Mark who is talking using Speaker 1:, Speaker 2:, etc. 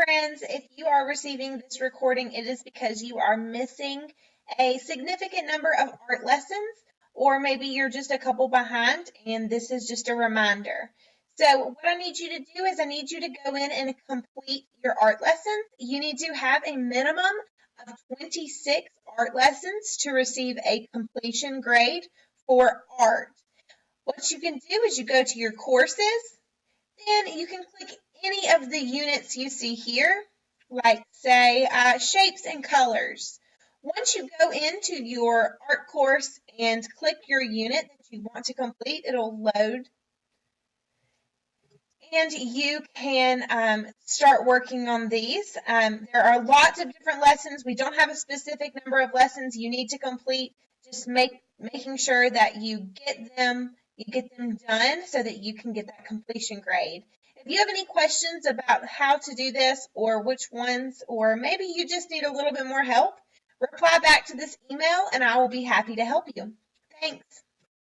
Speaker 1: friends, if you are receiving this recording, it is because you are missing a significant number of art lessons, or maybe you're just a couple behind, and this is just a reminder. So what I need you to do is I need you to go in and complete your art lessons. You need to have a minimum of 26 art lessons to receive a completion grade for art. What you can do is you go to your courses, then you can click any of the units you see here, like say shapes and colors. Once you go into your art course and click your unit that you want to complete, it'll load and you can start working on these. There are lots of different lessons. We don't have a specific number of lessons you need to complete. Just making sure that you get them done so that you can get that completion grade. If you have any questions about how to do this or which ones, or maybe you just need a little bit more help, reply back to this email and I will be happy to help you. Thanks.